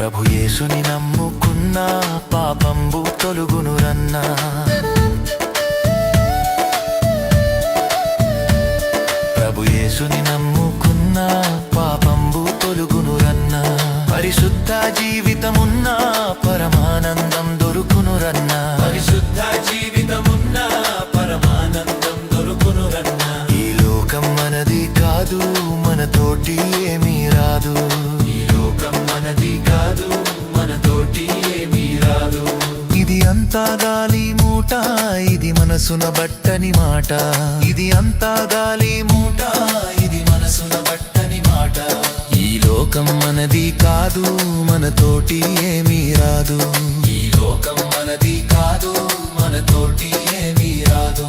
ప్రభు యేసుని నమ్ముకున్నా పాపంబు తొలుగునురన్నా. ప్రభు యేసుని నమ్ముకున్నా పాపంబు తొలుగునురన్నా. పరిశుద్ధ జీవితమున్నా పరమానందం దొరుకునురన్నా. పరిశుద్ధ జీవితమున్నా పరమానందం దొరుకునురన్నా. ఈ లోకం మనది కాదు, మనతోటి ఏమీ రాదు. ఈ లోకం మనది కాదు, మనతోటి ఏమీ రాదు. ఇది అంతా గాలి మూట, ఇది మనసున బట్టని మాట. ఇది అంతా గాలి మూట, ఇది మనసున బట్టని మాట. ఈ లోకం మనది కాదు, మనతోటి ఏమీ రాదు. ఈ లోకం మనది కాదు, మనతోటి ఏమీ రాదు.